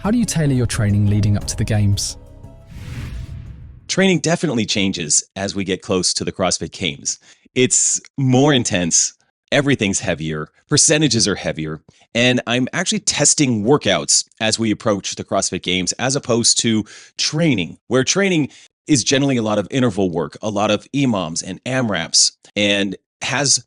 How do you tailor your training leading up to the games? Training definitely changes as we get close to the CrossFit Games. It's more intense. Everything's heavier. Percentages are heavier. And I'm actually testing workouts as we approach the CrossFit Games as opposed to training, where training is generally a lot of interval work, a lot of EMOMs and AMRAPs, and has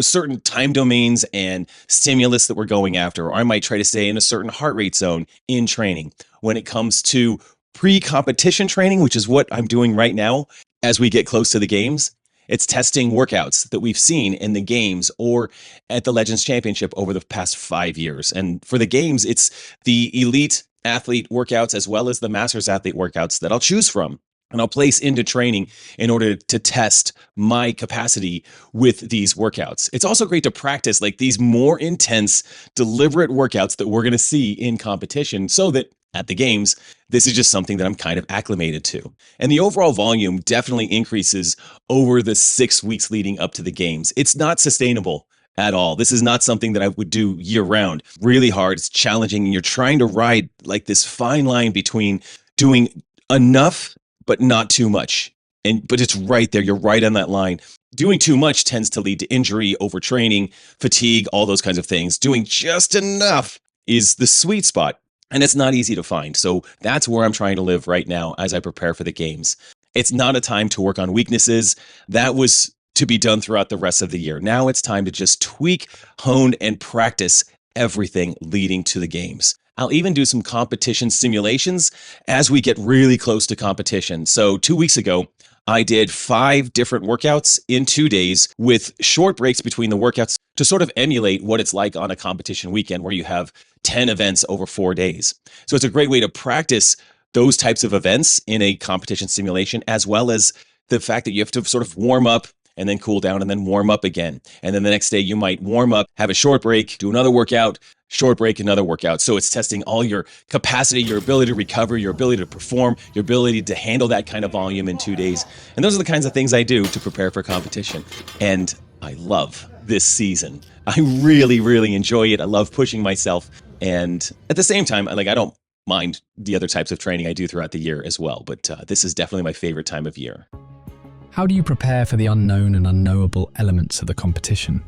certain time domains and stimulus that we're going after. Or I might try to stay in a certain heart rate zone in training. When it comes to pre-competition training, which is what I'm doing right now as we get close to the games, it's testing workouts that we've seen in the games or at the Legends Championship over the past 5 years. And for the games, it's the elite athlete workouts as well as the Masters athlete workouts that I'll choose from. And I'll place into training in order to test my capacity with these workouts. It's also great to practice like these more intense, deliberate workouts that we're going to see in competition so that at the games, this is just something that I'm kind of acclimated to. And the overall volume definitely increases over the 6 weeks leading up to the games. It's not sustainable at all. This is not something that I would do year round. Really hard, it's challenging, and you're trying to ride like this fine line between doing enough but not too much. But it's right there. You're right on that line. Doing too much tends to lead to injury, overtraining, fatigue, all those kinds of things. Doing just enough is the sweet spot. And it's not easy to find. So that's where I'm trying to live right now as I prepare for the games. It's not a time to work on weaknesses. That was to be done throughout the rest of the year. Now it's time to just tweak, hone, and practice everything leading to the games. I'll even do some competition simulations as we get really close to competition. So 2 weeks ago, I did 5 different workouts in 2 days with short breaks between the workouts to sort of emulate what it's like on a competition weekend where you have 10 events over 4 days. So it's a great way to practice those types of events in a competition simulation, as well as the fact that you have to sort of warm up and then cool down and then warm up again. And then the next day you might warm up, have a short break, do another workout, short break, another workout. So it's testing all your capacity, your ability to recover, your ability to perform, your ability to handle that kind of volume in 2 days. And those are the kinds of things I do to prepare for competition. And I love this season. I really, really enjoy it. I love pushing myself. And at the same time, I don't mind the other types of training I do throughout the year as well. But this is definitely my favorite time of year. How do you prepare for the unknown and unknowable elements of the competition?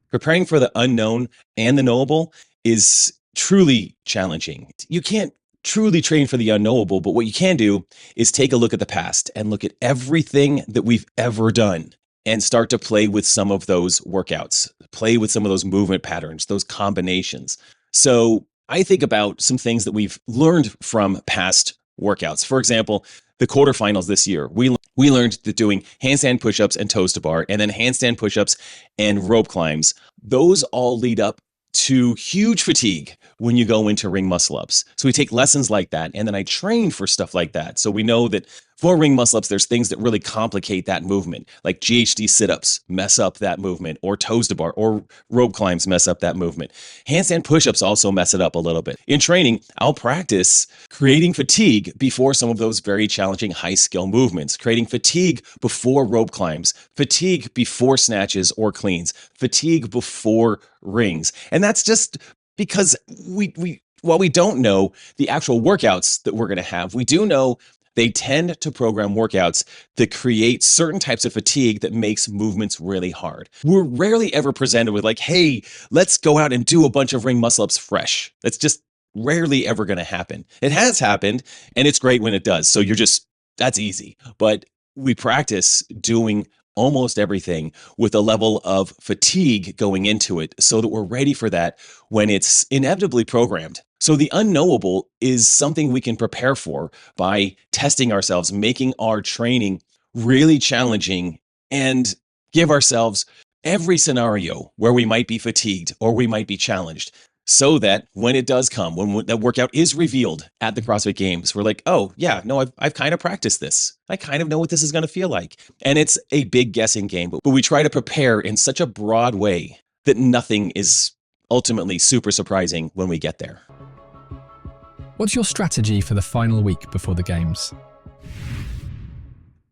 Preparing for the unknown and the knowable is truly challenging. You can't truly train for the unknowable, but what you can do is take a look at the past and look at everything that we've ever done and start to play with some of those workouts, play with some of those movement patterns, those combinations. So I think about some things that we've learned from past workouts. For example, the quarterfinals this year, we learned that doing handstand push-ups and toes to bar, and then handstand push-ups and rope climbs, those all lead up to huge fatigue when you go into ring muscle ups. So we take lessons like that, and then I train for stuff like that. So we know that for ring muscle ups, there's things that really complicate that movement, like GHD sit-ups mess up that movement, or toes to bar, or rope climbs mess up that movement. Handstand push-ups also mess it up a little bit. In training, I'll practice creating fatigue before some of those very challenging high-skill movements, creating fatigue before rope climbs, fatigue before snatches or cleans, fatigue before rings. And that's just because while we don't know the actual workouts that we're going to have, we do know they tend to program workouts that create certain types of fatigue that makes movements really hard. We're rarely ever presented with like, hey, let's go out and do a bunch of ring muscle ups fresh. That's just rarely ever going to happen. It has happened, and it's great when it does. So that's easy. But we practice doing almost everything with a level of fatigue going into it so that we're ready for that when it's inevitably programmed. So the unknowable is something we can prepare for by testing ourselves, making our training really challenging, and give ourselves every scenario where we might be fatigued or we might be challenged, so that when it does come, when that workout is revealed at the CrossFit Games, we're like, oh yeah, no, I've kind of practiced this. I kind of know what this is going to feel like. And it's a big guessing game, but we try to prepare in such a broad way that nothing is ultimately super surprising when we get there. What's your strategy for the final week before the games?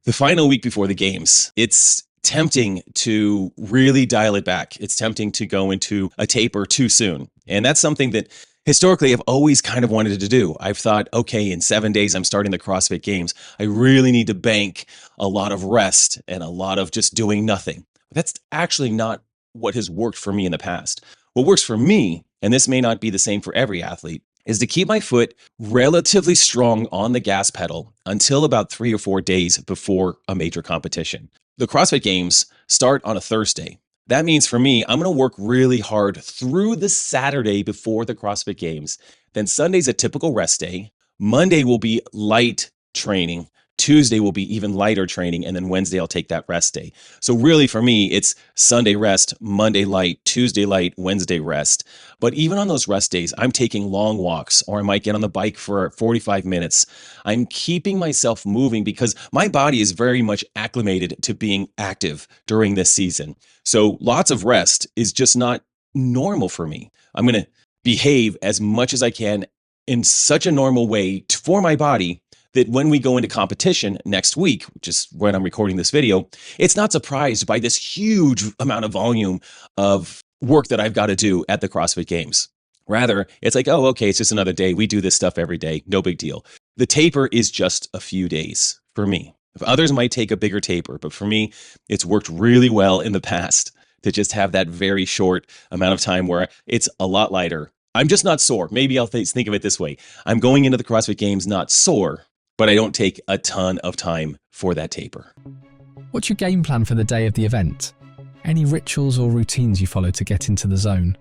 The final week before the games, it's tempting to really dial it back. It's tempting to go into a taper too soon. And that's something that historically I've always kind of wanted to do. I've thought, okay, in 7 days, I'm starting the CrossFit Games. I really need to bank a lot of rest and a lot of just doing nothing. That's actually not what has worked for me in the past. What works for me, and this may not be the same for every athlete, is to keep my foot relatively strong on the gas pedal until about 3 or 4 days before a major competition. The CrossFit Games start on a Thursday. That means for me, I'm going to work really hard through the Saturday before the CrossFit Games. Then Sunday's a typical rest day. Monday will be light training. Tuesday will be even lighter training. And then Wednesday, I'll take that rest day. So really for me, it's Sunday rest, Monday light, Tuesday light, Wednesday rest. But even on those rest days, I'm taking long walks, or I might get on the bike for 45 minutes. I'm keeping myself moving because my body is very much acclimated to being active during this season. So lots of rest is just not normal for me. I'm going to behave as much as I can in such a normal way for my body that when we go into competition next week, which is when I'm recording this video, it's not surprised by this huge amount of volume of work that I've got to do at the CrossFit Games. Rather, it's like, oh, okay, it's just another day. We do this stuff every day. No big deal. The taper is just a few days for me. If others might take a bigger taper, but for me, it's worked really well in the past to just have that very short amount of time where it's a lot lighter. I'm just not sore. Maybe I'll think of it this way. I'm going into the CrossFit Games not sore, but I don't take a ton of time for that taper. What's your game plan for the day of the event? Any rituals or routines you follow to get into the zone?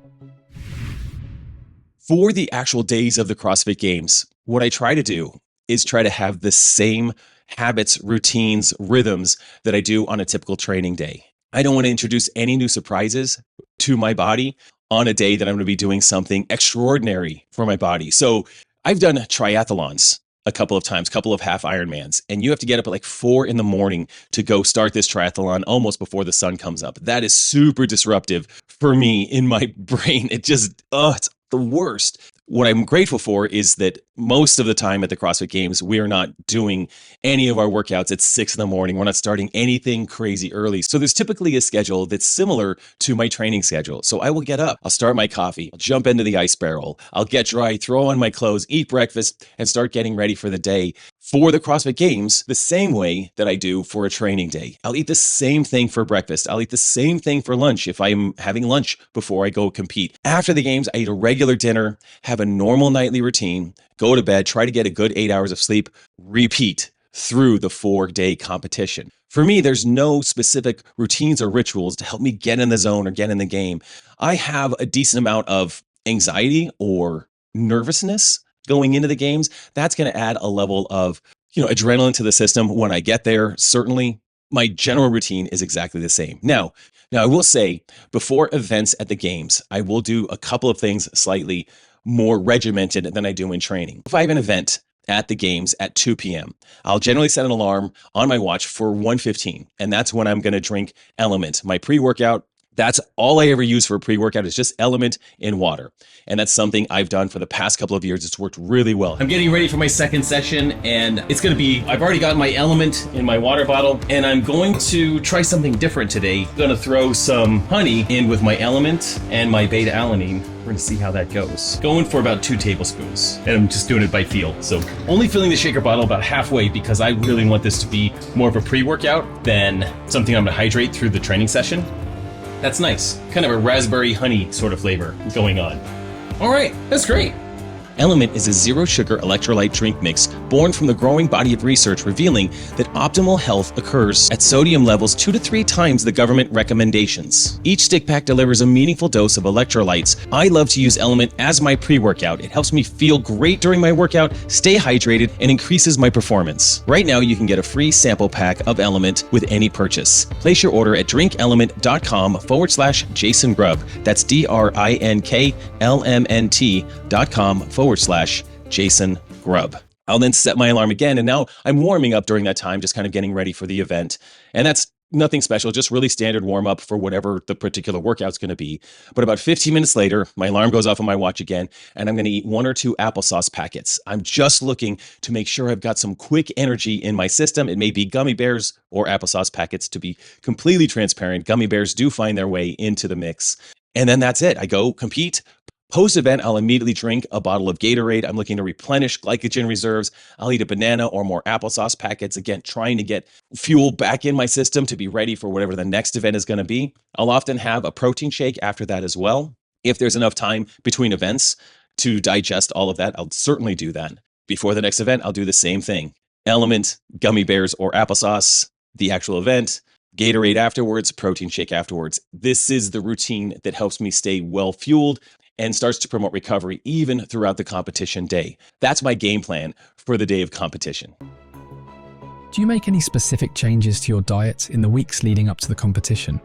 For the actual days of the CrossFit Games, what I try to do is try to have the same habits, routines, rhythms that I do on a typical training day. I don't want to introduce any new surprises to my body on a day that I'm going to be doing something extraordinary for my body. So I've done triathlons a couple of times, couple of half Ironmans, and you have to get up at like 4 a.m. to go start this triathlon almost before the sun comes up. That is super disruptive for me in my brain. It just, it's the worst. What I'm grateful for is that most of the time at the CrossFit Games, we are not doing any of our workouts at 6 a.m. We're not starting anything crazy early. So there's typically a schedule that's similar to my training schedule. So I will get up, I'll start my coffee, I'll jump into the ice barrel, I'll get dry, throw on my clothes, eat breakfast, and start getting ready for the day. For the CrossFit Games, the same way that I do for a training day. I'll eat the same thing for breakfast. I'll eat the same thing for lunch if I'm having lunch before I go compete. After the games, I eat a regular dinner, have a normal nightly routine, go to bed, try to get a good 8 hours of sleep, repeat through the 4-day competition. For me, there's no specific routines or rituals to help me get in the zone or get in the game. I have a decent amount of anxiety or nervousness going into the games. That's going to add a level of, adrenaline to the system when I get there. Certainly, my general routine is exactly the same. Now I will say, before events at the games, I will do a couple of things slightly more regimented than I do in training. If I have an event at the games at 2 p.m., I'll generally set an alarm on my watch for 1:15, and that's when I'm going to drink Element, my pre-workout. That's all I ever use for a pre-workout is just Element in water. And that's something I've done for the past couple of years. It's worked really well. I'm getting ready for my second session, and I've already got my Element in my water bottle, and I'm going to try something different today. I'm going to throw some honey in with my Element and my beta-alanine. We're going to see how that goes. Going for about 2 tablespoons, and I'm just doing it by feel. So only filling the shaker bottle about halfway because I really want this to be more of a pre-workout than something I'm going to hydrate through the training session. That's nice. Kind of a raspberry honey sort of flavor going on. All right, that's great. Element is a zero-sugar electrolyte drink mix born from the growing body of research revealing that optimal health occurs at sodium levels 2 to 3 times the government recommendations. Each stick pack delivers a meaningful dose of electrolytes. I love to use Element as my pre-workout. It helps me feel great during my workout, stay hydrated, and increases my performance. Right now, you can get a free sample pack of Element with any purchase. Place your order at drinkelement.com/Jason Grubb. That's DRINKLMNT.com/Jason Grubb. I'll then set my alarm again, and now I'm warming up during that time, just kind of getting ready for the event. And that's nothing special, just really standard warm up for whatever the particular workout's going to be. But about 15 minutes later, my alarm goes off on my watch again, and I'm going to eat 1 or 2 applesauce packets. I'm just looking to make sure I've got some quick energy in my system. It may be gummy bears or applesauce packets. To be completely transparent, gummy bears do find their way into the mix. And then that's it. I go compete, Post-event, I'll immediately drink a bottle of Gatorade. I'm looking to replenish glycogen reserves. I'll eat a banana or more applesauce packets, again, trying to get fuel back in my system to be ready for whatever the next event is going to be. I'll often have a protein shake after that as well. If there's enough time between events to digest all of that, I'll certainly do that. Before the next event, I'll do the same thing. Element, gummy bears or applesauce, the actual event, Gatorade afterwards, protein shake afterwards. This is the routine that helps me stay well fueled and starts to promote recovery even throughout the competition day. That's my game plan for the day of competition. Do you make any specific changes to your diet in the weeks leading up to the competition?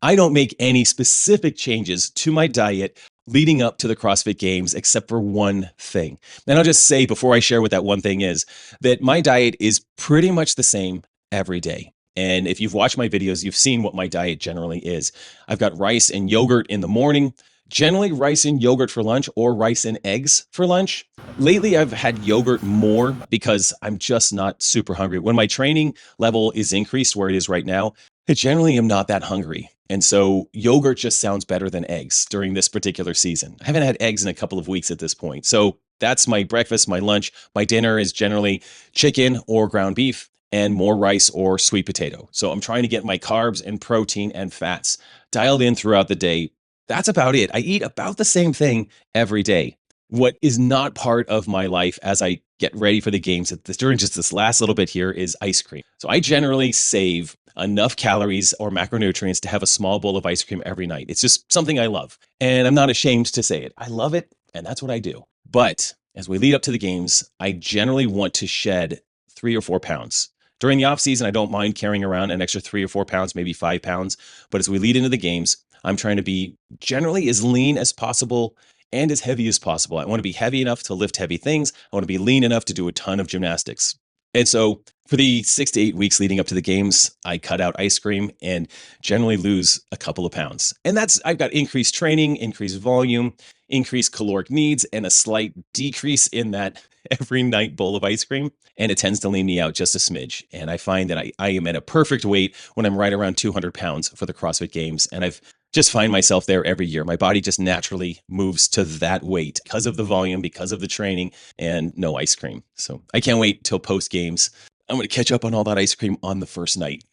I don't make any specific changes to my diet leading up to the CrossFit Games except for one thing. And I'll just say before I share what that one thing is, that my diet is pretty much the same every day. And if you've watched my videos, you've seen what my diet generally is. I've got rice and yogurt in the morning, generally rice and yogurt for lunch or rice and eggs for lunch. Lately, I've had yogurt more because I'm just not super hungry. When my training level is increased where it is right now, I generally am not that hungry. And so yogurt just sounds better than eggs during this particular season. I haven't had eggs in a couple of weeks at this point. So that's my breakfast, my lunch. My dinner is generally chicken or ground beef and more rice or sweet potato. So I'm trying to get my carbs and protein and fats dialed in throughout the day. That's about it. I eat about the same thing every day. What is not part of my life as I get ready for the games during just this last little bit here is ice cream. So I generally save enough calories or macronutrients to have a small bowl of ice cream every night. It's just something I love. And I'm not ashamed to say it. I love it, and that's what I do. But as we lead up to the games, I generally want to shed 3 or 4 pounds. During the off season, I don't mind carrying around an extra 3 or 4 pounds, maybe 5 pounds. But as we lead into the games, I'm trying to be generally as lean as possible and as heavy as possible. I want to be heavy enough to lift heavy things. I want to be lean enough to do a ton of gymnastics. And so for the 6 to 8 weeks leading up to the games, I cut out ice cream and generally lose a couple of pounds. And I've got increased training, increased volume, increased caloric needs, and a slight decrease in that every night bowl of ice cream. And it tends to lean me out just a smidge. And I find that I am at a perfect weight when I'm right around 200 pounds for the CrossFit Games. And I've just find myself there every year. My body just naturally moves to that weight because of the volume, because of the training, and no ice cream. So I can't wait till post games. I'm going to catch up on all that ice cream on the first night.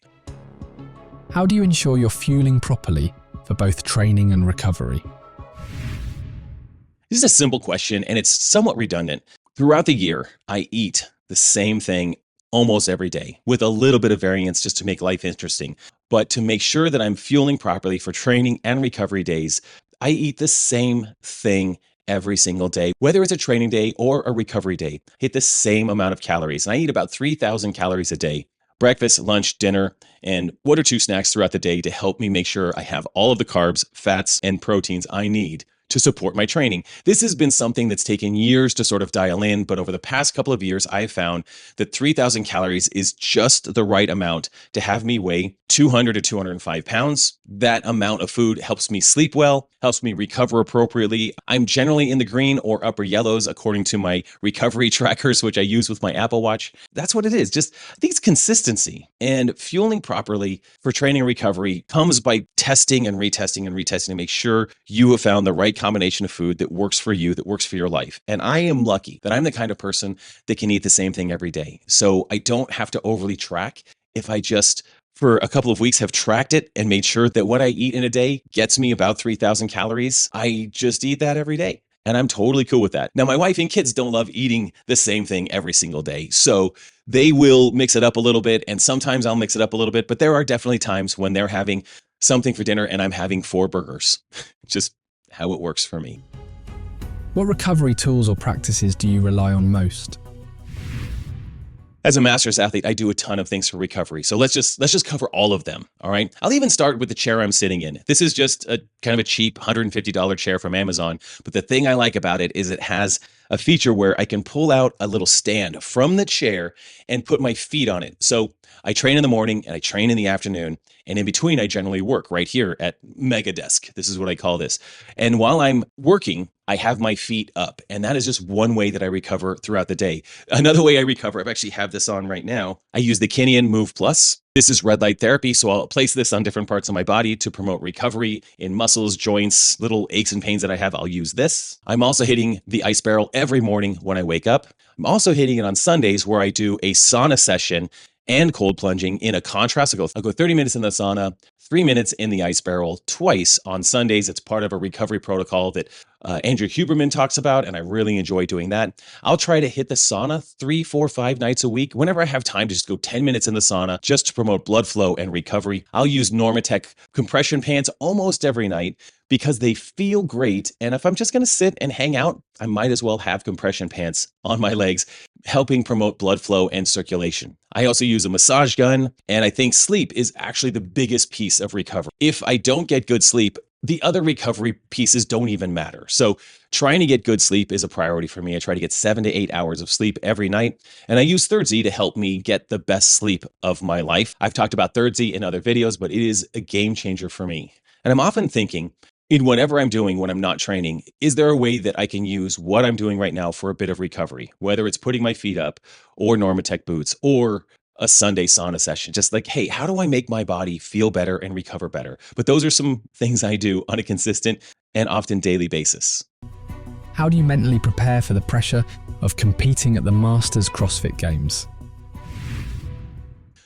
How do you ensure you're fueling properly for both training and recovery? This is a simple question, and it's somewhat redundant. Throughout the year, I eat the same thing almost every day with a little bit of variance just to make life interesting. But to make sure that I'm fueling properly for training and recovery days, I eat the same thing every single day, whether it's a training day or a recovery day. I hit the same amount of calories, and I eat about 3,000 calories a day. Breakfast, lunch, dinner, and 1 or 2 snacks throughout the day to help me make sure I have all of the carbs, fats, and proteins I need to support my training. This has been something that's taken years to sort of dial in, but over the past couple of years, I've found that 3,000 calories is just the right amount to have me weigh 200 to 205 pounds. That amount of food helps me sleep well, helps me recover appropriately. I'm generally in the green or upper yellows according to my recovery trackers, which I use with my Apple Watch. That's what it is. I think it's consistency, and fueling properly for training and recovery comes by testing and retesting to make sure you have found the right combination of food that works for you, that works for your life. And I am lucky that I'm the kind of person that can eat the same thing every day. So I don't have to overly track. If I just, for a couple of weeks, have tracked it and made sure that what I eat in a day gets me about 3,000 calories, I just eat that every day. And I'm totally cool with that. Now, my wife and kids don't love eating the same thing every single day. So they will mix it up a little bit. And sometimes I'll mix it up a little bit. But there are definitely times when they're having something for dinner and I'm having 4 burgers. Just how it works for me. What recovery tools or practices do you rely on most? As a Masters athlete, I do a ton of things for recovery. So let's just cover all of them. All right. I'll even start with the chair I'm sitting in. This is just a kind of a cheap $150 chair from Amazon. But the thing I like about it is it has a feature where I can pull out a little stand from the chair and put my feet on it. So I train in the morning and I train in the afternoon. And in between, I generally work right here at Mega Desk. This is what I call this. And while I'm working, I have my feet up. And that is just one way that I recover throughout the day. Another way I recover, I actually have this on right now. I use the Kinnean Move Plus. This is red light therapy, so I'll place this on different parts of my body to promote recovery in muscles, joints, little aches and pains that I have. I'll use this. I'm also hitting the ice barrel every morning when I wake up. I'm also hitting it on Sundays where I do a sauna session and cold plunging in a contrast. I'll go 30 minutes in the sauna, 3 minutes in the ice barrel twice on Sundays. It's part of a recovery protocol that Andrew Huberman talks about, and I really enjoy doing that. I'll try to hit the sauna 3, 4, 5 nights a week. Whenever I have time to just go 10 minutes in the sauna just to promote blood flow and recovery. I'll use Normatec compression pants almost every night because they feel great. And if I'm just going to sit and hang out, I might as well have compression pants on my legs, helping promote blood flow and circulation. I also use a massage gun, and I think sleep is actually the biggest piece of recovery. If I don't get good sleep, the other recovery pieces don't even matter. So trying to get good sleep is a priority for me. I try to get 7 to 8 hours of sleep every night. And I use Third Z to help me get the best sleep of my life. I've talked about Third Z in other videos, but it is a game changer for me. And I'm often thinking, in whatever I'm doing when I'm not training, is there a way that I can use what I'm doing right now for a bit of recovery? Whether it's putting my feet up or Normatec boots or a Sunday sauna session, just like, hey, how do I make my body feel better and recover better? But those are some things I do on a consistent and often daily basis. How do you mentally prepare for the pressure of competing at the Masters CrossFit Games?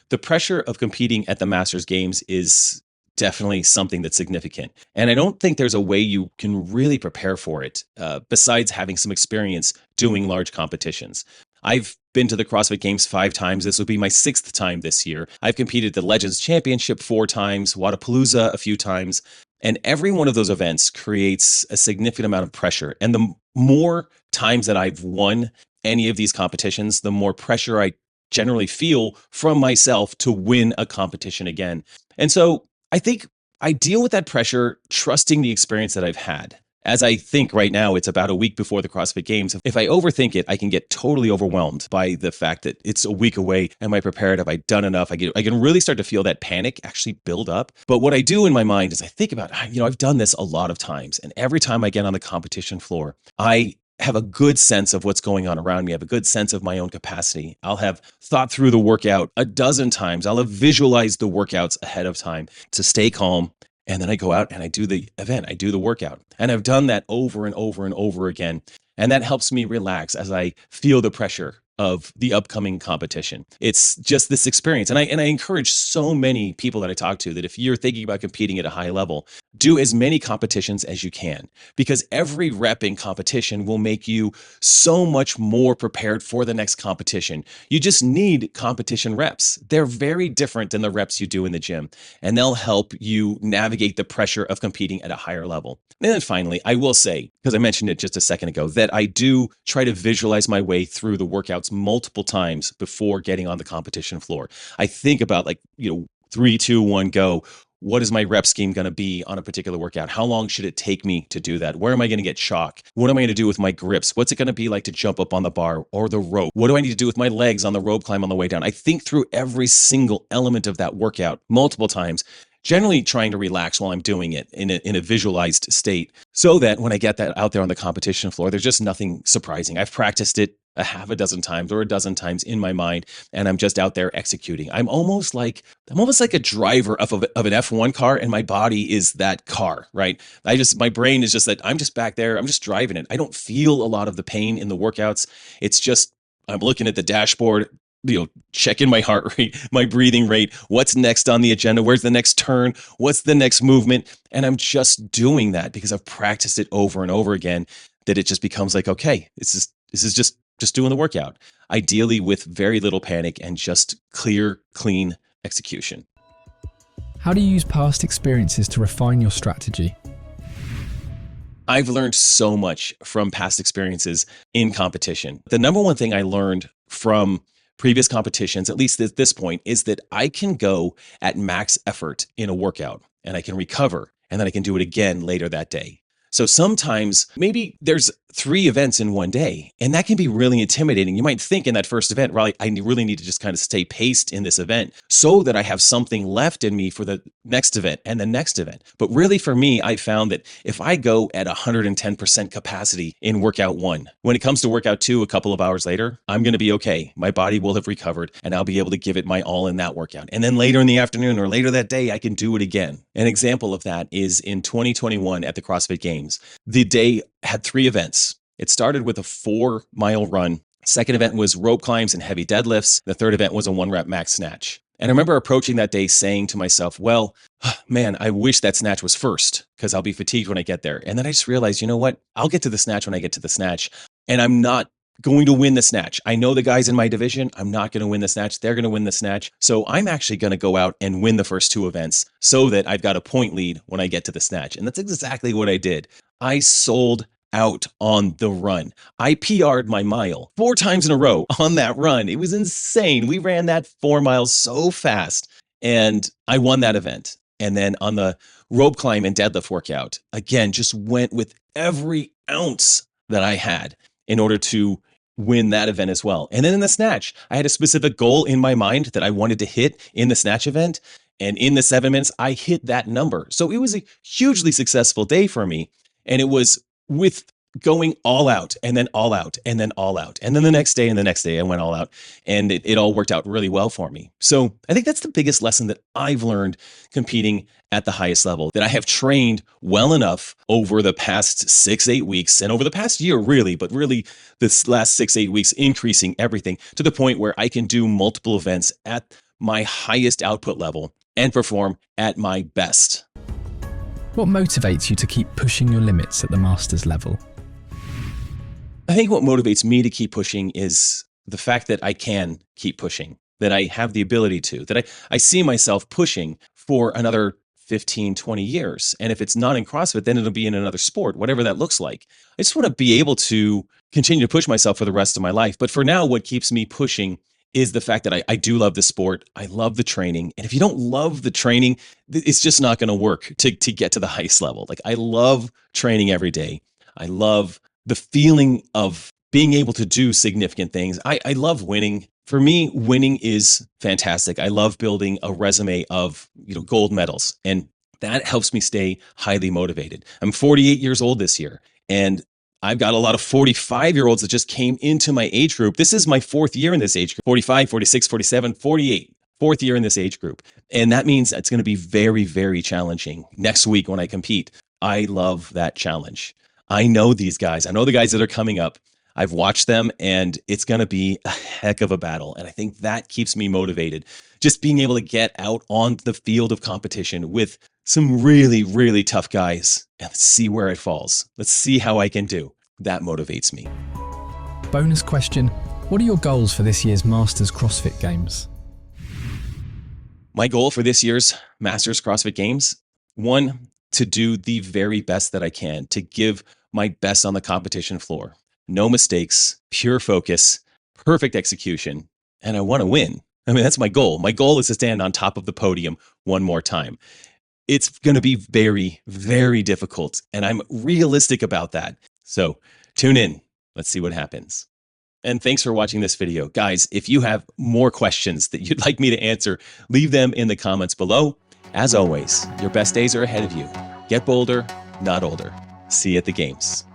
The pressure of competing at the Masters Games is definitely something that's significant. And I don't think there's a way you can really prepare for it besides having some experience doing large competitions. I've been to the CrossFit Games 5 times. This will be my 6th time this year. I've competed at the Legends Championship 4 times, Wadapalooza a few times, and every one of those events creates a significant amount of pressure. And the more times that I've won any of these competitions, the more pressure I generally feel from myself to win a competition again. And so I think I deal with that pressure trusting the experience that I've had. As I think right now, it's about a week before the CrossFit Games. If I overthink it, I can get totally overwhelmed by the fact that it's a week away. Am I prepared? Have I done enough? I can really start to feel that panic actually build up. But what I do in my mind is I think about, I've done this a lot of times. And every time I get on the competition floor, I have a good sense of what's going on around me. I have a good sense of my own capacity. I'll have thought through the workout a dozen times. I'll have visualized the workouts ahead of time to stay calm. And then I go out and I do the event, I do the workout. And I've done that over and over and over again. And that helps me relax as I feel the pressure of the upcoming competition. It's just this experience. And I encourage so many people that I talk to that if you're thinking about competing at a high level, do as many competitions as you can, because every rep in competition will make you so much more prepared for the next competition. You just need competition reps. They're very different than the reps you do in the gym, and they'll help you navigate the pressure of competing at a higher level. And then finally, I will say, because I mentioned it just a second ago, that I do try to visualize my way through the workouts multiple times before getting on the competition floor. I think about 3, 2, 1, go. What is my rep scheme going to be on a particular workout? How long should it take me to do that? Where am I going to get shock? What am I going to do with my grips? What's it going to be like to jump up on the bar or the rope? What do I need to do with my legs on the rope climb on the way down? I think through every single element of that workout multiple times, generally trying to relax while I'm doing it in a visualized state so that when I get that out there on the competition floor, there's just nothing surprising. I've practiced it a half a dozen times or a dozen times in my mind, and I'm just out there executing. I'm almost like a driver of an F1 car, and my body is that car, right? My brain is just that I'm just back there. I'm just driving it. I don't feel a lot of the pain in the workouts. It's just, I'm looking at the dashboard, checking my heart rate, my breathing rate, what's next on the agenda, where's the next turn, what's the next movement. And I'm just doing that because I've practiced it over and over again, that it just becomes like, okay, this is just doing the workout, ideally with very little panic and just clear, clean execution. How do you use past experiences to refine your strategy? I've learned so much from past experiences in competition. The number one thing I learned from previous competitions, at least at this point, is that I can go at max effort in a workout and I can recover, and then I can do it again later that day. So sometimes maybe there's 3 events in one day. And that can be really intimidating. You might think in that first event, right, I really need to just kind of stay paced in this event so that I have something left in me for the next event and the next event. But really for me, I found that if I go at 110% capacity in workout 1, when it comes to workout 2, a couple of hours later, I'm going to be okay. My body will have recovered and I'll be able to give it my all in that workout. And then later in the afternoon or later that day, I can do it again. An example of that is in 2021 at the CrossFit Games. The day had 3 events. It started with a 4-mile run. Second event was rope climbs and heavy deadlifts. The third event was a 1-rep max snatch. And I remember approaching that day saying to myself, well, man, I wish that snatch was first because I'll be fatigued when I get there. And then I just realized, you know what? I'll get to the snatch when I get to the snatch. And I'm not going to win the snatch. I know the guys in my division. I'm not going to win the snatch. They're going to win the snatch. So I'm actually going to go out and win the first 2 events so that I've got a point lead when I get to the snatch. And that's exactly what I did. I sold out on the run. I PR'd my mile 4 times in a row on that run. It was insane. We ran that 4 miles so fast and I won that event. And then on the rope climb and deadlift workout, again, just went with every ounce that I had in order to win that event as well. And then in the snatch, I had a specific goal in my mind that I wanted to hit in the snatch event. And in the 7 minutes, I hit that number. So it was a hugely successful day for me. And it was with going all out and then all out and then all out. And then the next day and the next day I went all out and it all worked out really well for me. So I think that's the biggest lesson that I've learned competing at the highest level, that I have trained well enough over the past 6-8 weeks and over the past year, really, but really this last 6-8 weeks, increasing everything to the point where I can do multiple events at my highest output level and perform at my best. What motivates you to keep pushing your limits at the Masters level? I think what motivates me to keep pushing is the fact that I can keep pushing, that I have the ability to, that I see myself pushing for another 15, 20 years. And if it's not in CrossFit, then it'll be in another sport, whatever that looks like. I just want to be able to continue to push myself for the rest of my life. But for now, what keeps me pushing is the fact that I do love the sport. I love the training. And if you don't love the training, it's just not going to work to get to the highest level. Like I love training every day. I love the feeling of being able to do significant things. I love winning. For me, winning is fantastic. I love building a resume of, gold medals, and that helps me stay highly motivated. I'm 48 years old this year, and I've got a lot of 45-year-olds that just came into my age group. This is my 4th year in this age group, 45, 46, 47, 48, 4th year in this age group. And that means it's going to be very, very challenging next week when I compete. I love that challenge. I know these guys. I know the guys that are coming up. I've watched them, and it's going to be a heck of a battle. And I think that keeps me motivated. Just being able to get out on the field of competition with some really, really tough guys and let's see where it falls. Let's see how I can do. That motivates me. Bonus question. What are your goals for this year's Masters CrossFit Games? My goal for this year's Masters CrossFit Games, 1, to do the very best that I can, to give my best on the competition floor. No mistakes, pure focus, perfect execution, and I want to win. I mean, that's my goal. My goal is to stand on top of the podium one more time. It's going to be very, very difficult, and I'm realistic about that. So tune in. Let's see what happens. And thanks for watching this video. Guys, if you have more questions that you'd like me to answer, leave them in the comments below. As always, your best days are ahead of you. Get bolder, not older. See you at the games.